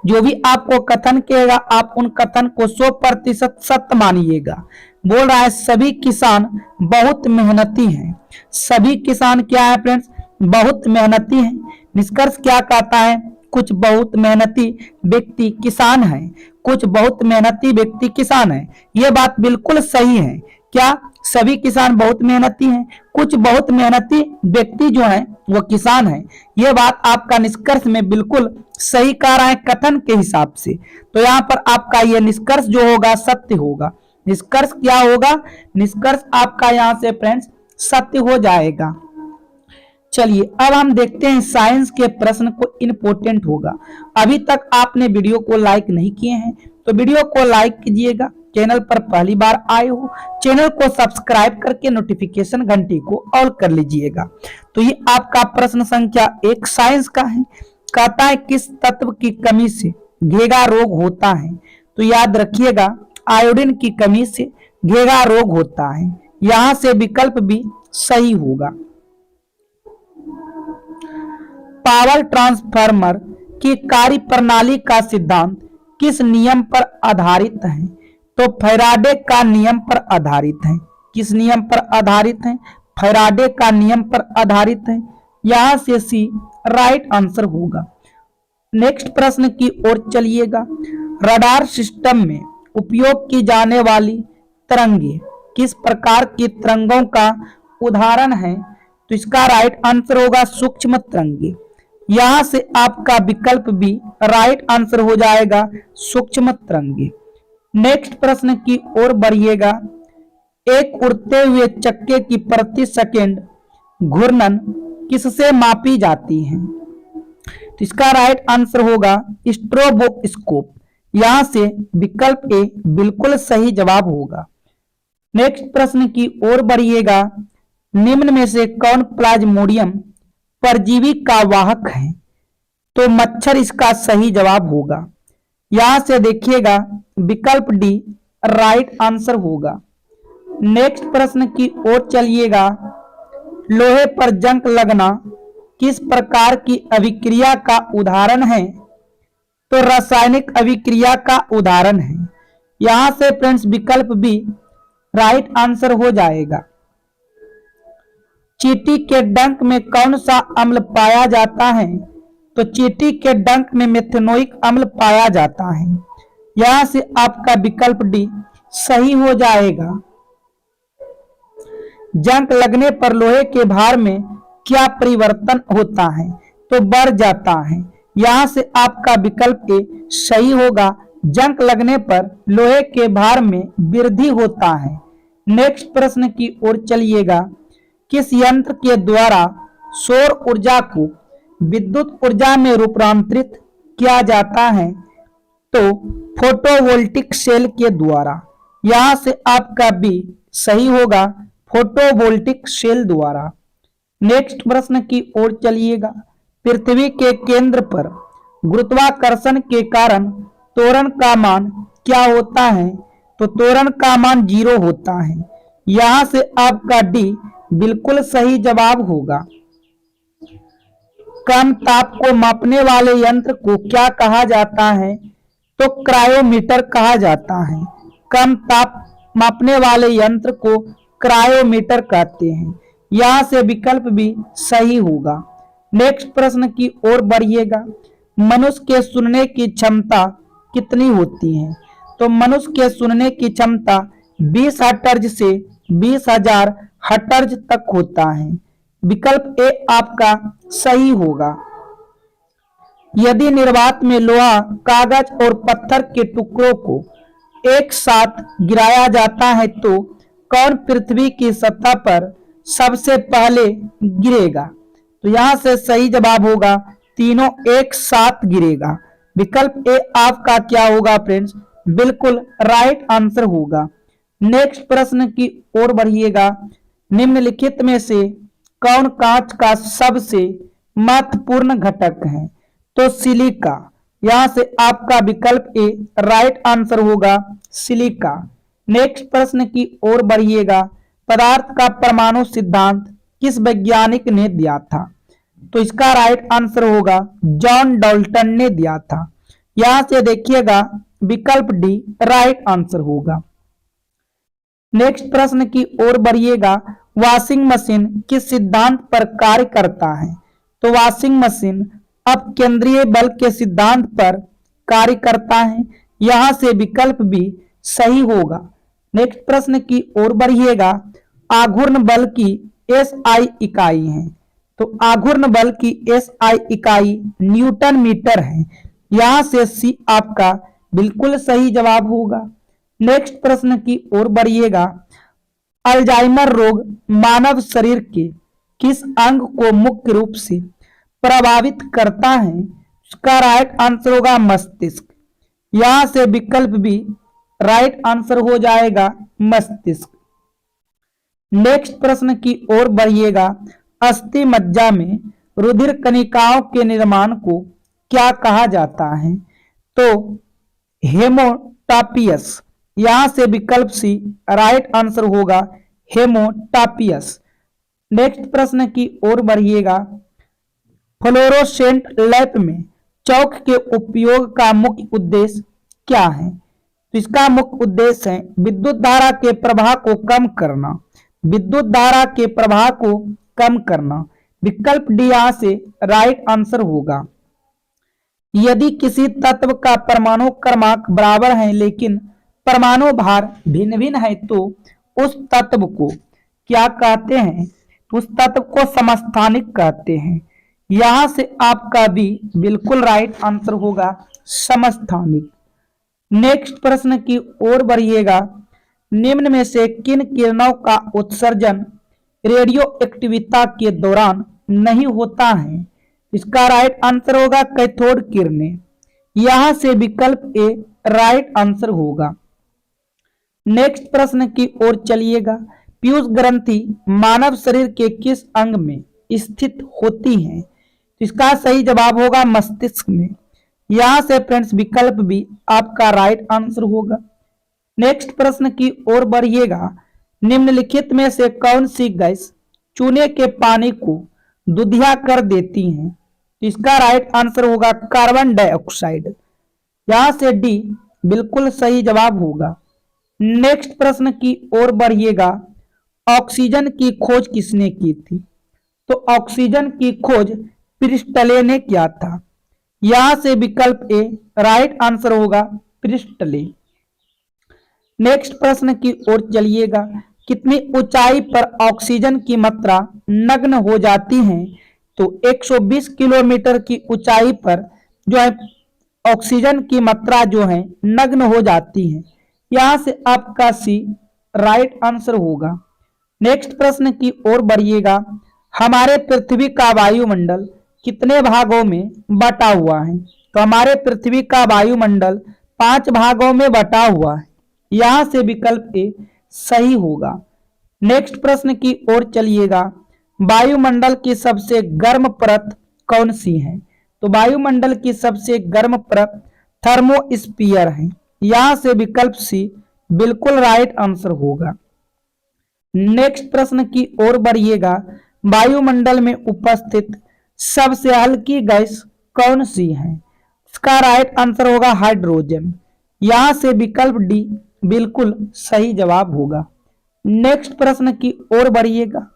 जो भी आपको कथन कहेगा आप उन कथन को 100% सत्य मानिएगा। बोल रहा है सभी किसान बहुत मेहनती हैं। सभी किसान क्या है फ्रेंड्स, बहुत मेहनती हैं। निष्कर्ष क्या कहता है, कुछ बहुत मेहनती व्यक्ति किसान हैं। कुछ बहुत मेहनती व्यक्ति किसान हैं। यह बात बिल्कुल सही है। क्या सभी किसान बहुत मेहनती हैं, कुछ बहुत मेहनती व्यक्ति जो हैं वो किसान हैं। यह बात आपका निष्कर्ष में बिल्कुल सही कह रहा है कथन के हिसाब से। तो यहाँ पर आपका यह निष्कर्ष जो होगा सत्य होगा। निष्कर्ष क्या होगा, निष्कर्ष आपका यहाँ से फ्रेंड्स सत्य हो जाएगा। चलिए अब हम देखते हैं साइंस के प्रश्न को इंपॉर्टेंट होगा। अभी तक आपने वीडियो को लाइक नहीं किए हैं तो वीडियो को लाइक कीजिएगा। चैनल पर पहली बार आए हो चैनल को सब्सक्राइब करके नोटिफिकेशन घंटी को ऑल कर लीजिएगा। तो ये आपका प्रश्न संख्या 1 साइंस का है। कहता है किस तत्व की कमी से घेगा रोग होता है। तो याद रखिएगा आयोडीन की कमी से घेगा रोग होता है। यहां से विकल्प भी सही होगा। पावर ट्रांसफार्मर की कार्य प्रणाली का सिद्धांत किस नियम पर आधारित है। तो फैराडे का नियम पर आधारित है। किस नियम पर आधारित है, फैराडे का नियम पर आधारित है। यहां से सी राइट आंसर होगा। नेक्स्ट प्रश्न की ओर चलिएगा। रडार सिस्टम में उपयोग की जाने वाली तरंगे किस प्रकार की तरंगों का उदाहरण है। तो इसका राइट आंसर होगा सूक्ष्म तरंगे। यहां से आपका विकल्प भी राइट आंसर हो जाएगा सूक्ष्म तरंगे। नेक्स्ट प्रश्न की ओर बढ़िएगा। एक उड़ते हुए चक्के की प्रति सेकंड घूर्णन किससे मापी जाती है। तो इसका राइट आंसर होगा स्ट्रोबोस्कोप। यहां से विकल्प ए बिल्कुल सही जवाब होगा। नेक्स्ट प्रश्न की ओर बढ़िएगा। निम्न में से कौन प्लाज्मोडियम परजीवी का वाहक है। तो मच्छर इसका सही जवाब होगा। यहां से देखिएगा विकल्प डी राइट आंसर होगा। नेक्स्ट प्रश्न की ओर चलिएगा। लोहे पर जंग लगना किस प्रकार की अभिक्रिया का उदाहरण है। तो रासायनिक अभिक्रिया का उदाहरण है। यहां से फ्रेंड्स विकल्प बी राइट आंसर हो जाएगा। चींटी के डंक में कौन सा अम्ल पाया जाता है। तो चींटी के डंक में मेथनोइक अम्ल पाया जाता है। यहां से आपका विकल्प डी सही हो जाएगा। जंग लगने पर लोहे के भार में क्या परिवर्तन होता है। तो बढ़ जाता है। यहां से आपका विकल्प ए सही होगा। जंग लगने पर लोहे के भार में वृद्धि होता है। नेक्स्ट प्रश्न की ओर चलिएगा। किस यंत्र के द्वारा सौर ऊर्जा को विद्युत ऊर्जा में रूपांतरित किया जाता है। तो फोटोवोल्टिक सेल के द्वारा। यहां से आपका बी सही होगा फोटोवोल्टिक सेल द्वारा। नेक्स्ट प्रश्न की ओर चलिएगा। पृथ्वी के केंद्र पर गुरुत्वाकर्षण के कारण त्वरण का मान क्या होता है। तो त्वरण का मान 0 होता है। यहां से आपका डी बिल्कुल सही जवाब होगा। कम ताप को मापने वाले यंत्र को क्या कहा जाता है। तो क्रायोमीटर कहा जाता है। कम ताप मापने वाले यंत्र को क्रायोमीटर कहते हैं। यहां से विकल्प भी सही होगा। नेक्स्ट प्रश्न की ओर बढ़िएगा। मनुष्य के सुनने की क्षमता कितनी होती है। तो मनुष्य के सुनने की क्षमता 20 हर्ट्ज से 20,000 हर्ट्ज तक होता है। विकल्प ए आपका सही होगा। यदि निर्वात में लोहा, कागज और पत्थर के टुकड़ों को एक साथ गिराया जाता है तो कौन पृथ्वी की सतह पर सबसे पहले गिरेगा? तो यहां से सही जवाब होगा तीनों एक साथ गिरेगा। विकल्प ए आपका क्या होगा फ्रेंड्स? बिल्कुल राइट आंसर होगा। नेक्स्ट प्रश्न की ओर बढ़िएगा। निम्नलिखित में से कौन कांच का सबसे महत्वपूर्ण घटक है? तो सिलिका। यहां से आपका विकल्प ए राइट आंसर होगा सिलिका। नेक्स्ट प्रश्न की ओर बढ़िएगा। पदार्थ का परमाणु सिद्धांत किस वैज्ञानिक ने दिया था? तो इसका राइट आंसर होगा जॉन डाल्टन ने दिया था। यहां से देखिएगा विकल्प डी राइट आंसर होगा। नेक्स्ट प्रश्न की ओर बढ़िएगा। वॉशिंग मशीन किस सिद्धांत पर कार्य करता है? तो वॉशिंग मशीन अब केंद्रीय बल के सिद्धांत पर कार्य करता है। यहां से विकल्प भी सही होगा। नेक्स्ट प्रश्न की ओर बढ़िएगा। आघूर्ण बल की एसआई इकाई है। तो आघूर्ण बल की एसआई इकाई न्यूटन मीटर है। यहां से सी आपका बिल्कुल सही जवाब होगा। नेक्स्ट प्रश्न की ओर बढ़िएगा। अल्जाइमर रोग मानव शरीर के किस अंग को मुख्य रूप से प्रभावित करता है? इसका राइट आंसर होगा मस्तिष्क। यहां से विकल्प भी राइट आंसर हो जाएगा मस्तिष्क। नेक्स्ट प्रश्न की ओर बढ़िएगा। अस्थि मज्जा में रुधिर कणिकाओं के निर्माण को क्या कहा जाता है? तो हेमोटापियस। यहां से विकल्प सी राइट आंसर होगा हेमोटापियस। नेक्स्ट प्रश्न की ओर बढ़िएगा। फ्लोरोसेंट लैंप में चौक के उपयोग का मुख्य उद्देश्य क्या है? तो इसका मुख्य उद्देश्य है विद्युत धारा के प्रवाह को कम करना। विद्युत धारा के प्रवाह को कम करना। विकल्प डी यहां से राइट आंसर होगा। यदि किसी तत्व का परमाणु क्रमांक बराबर है लेकिन परमाणु भार भिन्न भिन्न है तो उस तत्व को क्या कहते हैं? उस तत्व को समस्थानिक कहते हैं। यहां से आपका भी बिल्कुल राइट आंसर होगा समस्थानिक। नेक्स्ट प्रश्न की ओर बढ़िएगा। निम्न में से किन किरणों का उत्सर्जन रेडियो एक्टिविता के दौरान नहीं होता है? इसका राइट आंसर होगा कैथोड किरणें। यहां से विकल्प ए राइट आंसर होगा। नेक्स्ट प्रश्न की ओर चलिएगा। पीयूष ग्रंथि मानव शरीर के किस अंग में स्थित होती है? इसका सही जवाब होगा मस्तिष्क में। यहां से फ्रेंड्स विकल्प भी आपका राइट आंसर होगा। नेक्स्ट प्रश्न की ओर बढ़िएगा। निम्नलिखित में से कौन सी गैस चूने के पानी को दुधिया कर देती है? इसका राइट आंसर होगा कार्बन डाइऑक्साइड। यहां से डी बिल्कुल सही जवाब होगा। नेक्स्ट प्रश्न की ओर बढ़िएगा। ऑक्सीजन की खोज किसने की थी? तो ऑक्सीजन की खोज प्रिस्टले ने किया था। यहां से विकल्प ए राइट आंसर होगा प्रिस्टले। नेक्स्ट प्रश्न की ओर चलिएगा। कितनी ऊंचाई पर ऑक्सीजन की मात्रा नग्न हो जाती है? तो 120 किलोमीटर की ऊंचाई पर जो है ऑक्सीजन की मात्रा जो है नग्न हो जाती है। यहां से आपका सी राइट आंसर होगा। नेक्स्ट प्रश्न की ओर बढ़िएगा। हमारे पृथ्वी का वायुमंडल कितने भागों में बटा हुआ है? तो हमारे पृथ्वी का वायुमंडल 5 भागों में बटा हुआ है। यहां से विकल्प ए सही होगा। नेक्स्ट प्रश्न की ओर चलिएगा। वायुमंडल की सबसे गर्म परत कौन सी है? तो वायुमंडल की सबसे गर्म परत थर्मोस्फीयर है। यहां से विकल्प सी बिल्कुल राइट आंसर होगा। नेक्स्ट प्रश्न की ओर बढ़िएगा। वायुमंडल में उपस्थित सबसे हल्की गैस कौन सी है? इसका राइट आंसर होगा हाइड्रोजन। यहां से विकल्प डी बिल्कुल सही जवाब होगा। नेक्स्ट प्रश्न की ओर बढ़िएगा।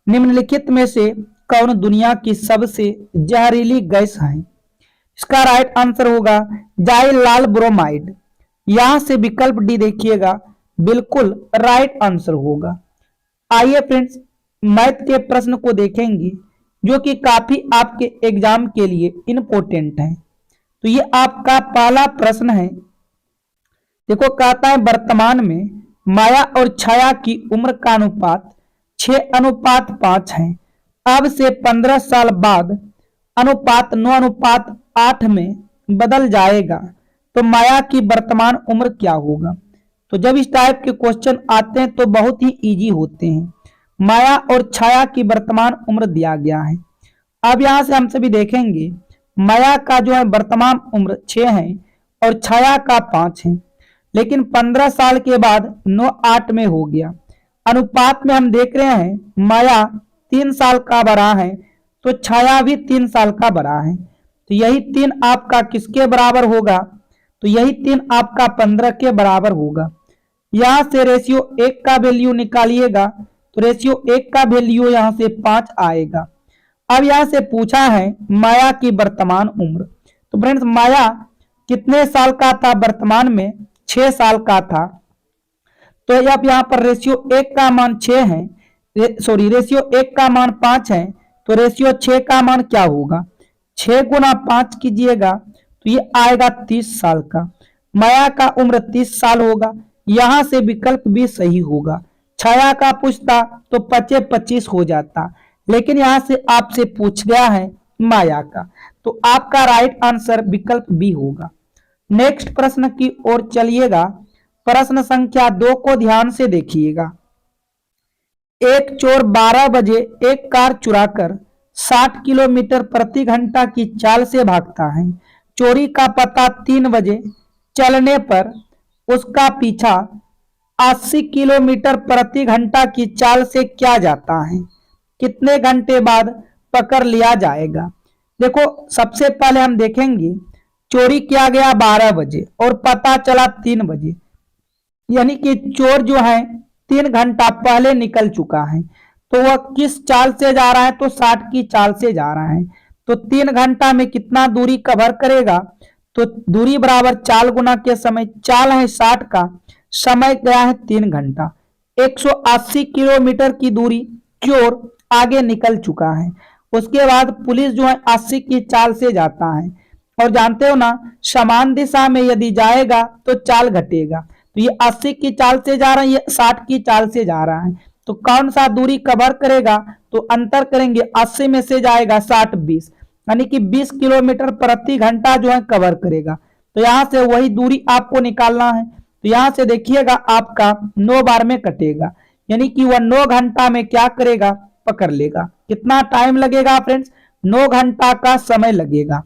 निम्नलिखित में से कौन दुनिया की सबसे जहरीली गैस है? इसका राइट आंसर होगा जाइलाल ब्रोमाइड। यहां से विकल्प डी देखिएगा बिल्कुल राइट आंसर होगा। आइए फ्रेंड्स मैथ के प्रश्न को देखेंगे जो कि काफी आपके एग्जाम के लिए इंपॉर्टेंट है। तो ये आपका पहला प्रश्न है। देखो कहता है वर्तमान में माया और छाया की उम्र का अनुपात 6:5 है। अब से 15 साल बाद अनुपात 9:8 में बदल जाएगा, तो माया की वर्तमान उम्र क्या होगा। तो जब इस टाइप के क्वेश्चन आते हैं तो बहुत ही इजी होते हैं। माया और छाया की वर्तमान उम्र दिया गया है। अब यहां से हम सभी देखेंगे माया का जो है वर्तमान उम्र 6 है और छाया का 5 है, लेकिन 15 साल के बाद 9:8 में हो गया। अनुपात में हम देख रहे हैं माया 3 साल का बड़ा है तो छाया भी 3 साल का बड़ा है, तो यही 3 आपका किसके बराबर होगा, तो यही 3 आपका 15 के बराबर होगा। यहां से रेशियो 1 का वैल्यू निकालिएगा तो रेशियो 1 का वैल्यू यहां से 5 आएगा। अब यहां से पूछा है माया की वर्तमान उम्र, तो फ्रेंड्स माया कितने साल का था, वर्तमान में 6 साल का था। तो अब यहाँ पर रेशियो 1 का मान 6 है, रेशियो 1 का मान 5 है, तो रेशियो 6 का मान क्या होगा, 6 गुना 5 कीजिएगा तो ये आएगा 30 साल का। माया का उम्र 30 साल होगा, यहां से विकल्प भी सही होगा। छाया का पूछता तो 25 हो जाता, लेकिन यहां से आपसे पूछ गया है माया का, तो आपका राइट आंसर विकल्प बी होगा। नेक्स्ट प्रश्न की ओर चलिएगा। प्रश्न संख्या 2 को ध्यान से देखिएगा। एक चोर 12 बजे एक कार चुराकर 60 किलोमीटर प्रति घंटा की चाल से भागता है। चोरी का पता 3 बजे चलने पर उसका पीछा 80 किलोमीटर प्रति घंटा की चाल से किया जाता है, कितने घंटे बाद पकड़ लिया जाएगा। देखो सबसे पहले हम देखेंगे चोरी किया गया 12 बजे और पता चला 3 बजे, यानी कि चोर जो है 3 घंटा पहले निकल चुका है, तो वह किस चाल से जा रहा है, तो 60 की चाल से जा रहा है। तो 3 घंटा में कितना दूरी कवर करेगा, तो दूरी बराबर चाल गुना के समय, चाल है 60 का, समय गया है 3 घंटा, 180 किलोमीटर की दूरी चोर आगे निकल चुका है। उसके बाद पुलिस जो है 80 की चाल से जाता है, और जानते हो ना समान दिशा में यदि जाएगा तो चाल घटेगा, तो ये 80 की चाल से जा रहा है, ये 60 की चाल से जा रहा है, तो कौन सा दूरी कवर करेगा, तो अंतर करेंगे 80 में से जाएगा 60 20, यानी कि 20 किलोमीटर प्रति घंटा जो है कवर करेगा। तो यहां से वही दूरी आपको निकालना है, तो यहां से देखिएगा आपका 9 बार में कटेगा, यानी कि वह 9 घंटा में क्या करेगा, पकड़ लेगा। कितना टाइम लगेगा फ्रेंड्स, 9 घंटा का समय लगेगा।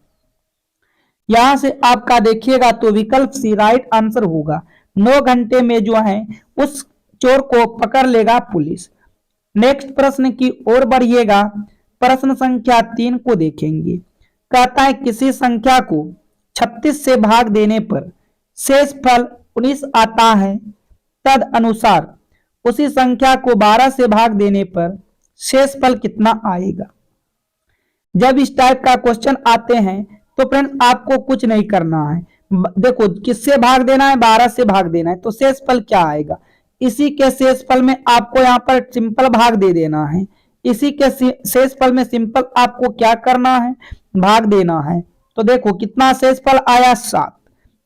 यहां से आपका देखिएगा तो विकल्प सी राइट आंसर होगा। 9 घंटे में जो है उस चोर को पकड़ लेगा पुलिस। नेक्स्ट प्रश्न की ओर बढ़िएगा। प्रश्न संख्या 3 को देखेंगे। कहता है किसी संख्या को 36 से भाग देने पर शेष फल 19 आता है, तद अनुसार उसी संख्या को 12 से भाग देने पर शेष फल कितना आएगा। जब इस टाइप का क्वेश्चन आते हैं तो फ्रेंड्स आपको कुछ नहीं करना है, देखो किससे भाग देना है, 12 से भाग देना है, तो शेष फल क्या आएगा, इसी के शेष फल में आपको यहाँ पर सिंपल भाग दे देना है। इसी के शेष फल में सिंपल आपको क्या करना है, भाग देना है। तो देखो कितना शेष फल आया 7,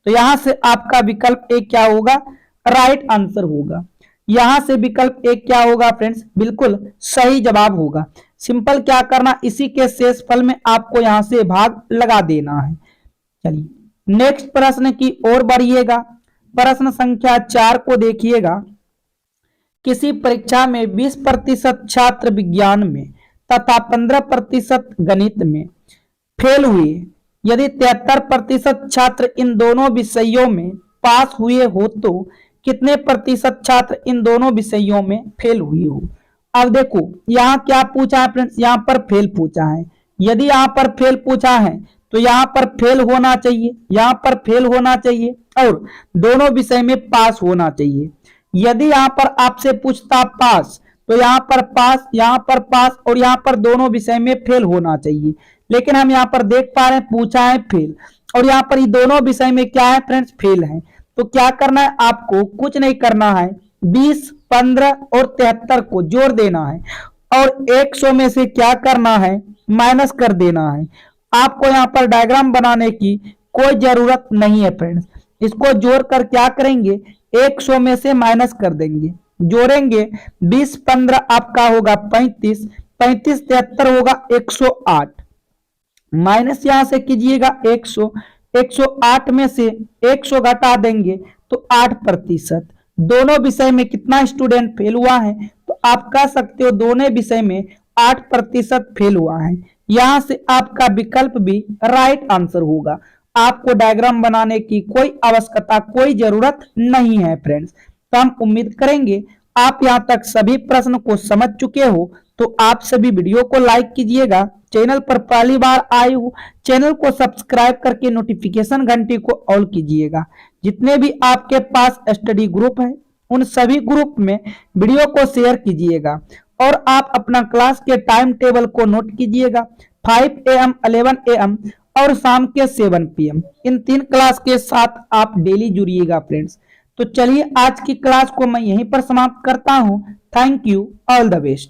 तो यहां से आपका विकल्प एक क्या होगा, राइट आंसर होगा। यहां से विकल्प एक क्या होगा फ्रेंड्स, बिल्कुल सही जवाब होगा। सिंपल क्या करना, इसी के शेष फल में आपको यहां से भाग लगा देना है। चलिए नेक्स्ट प्रश्न की ओर बढ़िएगा। प्रश्न संख्या 4 को देखिएगा। किसी परीक्षा में 20% छात्र विज्ञान में तथा 15% गणित में फेल हुए, यदि 73% छात्र इन दोनों विषयों में पास हुए हो तो कितने प्रतिशत छात्र इन दोनों विषयों में फेल हुए हो। अब देखो यहाँ क्या पूछा है फ्रेंड्स, यहाँ पर फेल पूछा है। यदि यहाँ पर फेल पूछा है तो यहाँ पर फेल होना चाहिए, यहाँ पर फेल होना चाहिए, और दोनों विषय में पास होना चाहिए। यदि यहाँ पर आपसे पूछता पास, तो यहाँ पर पास, यहाँ पर पास, और यहाँ पर दोनों विषय में फेल होना चाहिए। लेकिन हम यहाँ पर देख पा रहे हैं पूछा है फेल, और यहाँ पर ये दोनों विषय में क्या है फ्रेंड्स, फेल है। तो क्या करना है, आपको कुछ नहीं करना है, 20, 15 और 73 को जोड़ देना है, और 100 में से क्या करना है, माइनस कर देना है। आपको यहाँ पर डायग्राम बनाने की कोई जरूरत नहीं है फ्रेंड्स। इसको जोड़कर क्या करेंगे, 100 में से माइनस कर देंगे, जोड़ेंगे 20 15 आपका होगा 35, 35 73 होगा 108, माइनस यहां से कीजिएगा 100, 108 में से 100 घटा देंगे तो 8%। दोनों विषय में कितना स्टूडेंट फेल हुआ है, तो आप कह सकते हो दोनों विषय में 8% फेल हुआ है। यहां से आपका विकल्प भी राइट आंसर होगा। आपको डायग्राम बनाने की कोई आवश्यकता, कोई जरूरत नहीं है फ्रेंड्स। तो हम उम्मीद करेंगे आप यहां तक सभी प्रश्न को समझ चुके हो। तो आप सभी वीडियो को लाइक कीजिएगा, चैनल पर पहली बार आए हो चैनल को सब्सक्राइब करके नोटिफिकेशन घंटी को ऑल कीजिएगा। जितने भी आपके पास स्टडी ग्रुप है उन सभी ग्रुप में वीडियो को शेयर कीजिएगा और आप अपना क्लास के टाइम टेबल को नोट कीजिएगा। 5 AM 11 AM और शाम के 7 PM इन 3 क्लास के साथ आप डेली जुड़िएगा फ्रेंड्स। तो चलिए आज की क्लास को मैं यहीं पर समाप्त करता हूं। Thank you, all the best.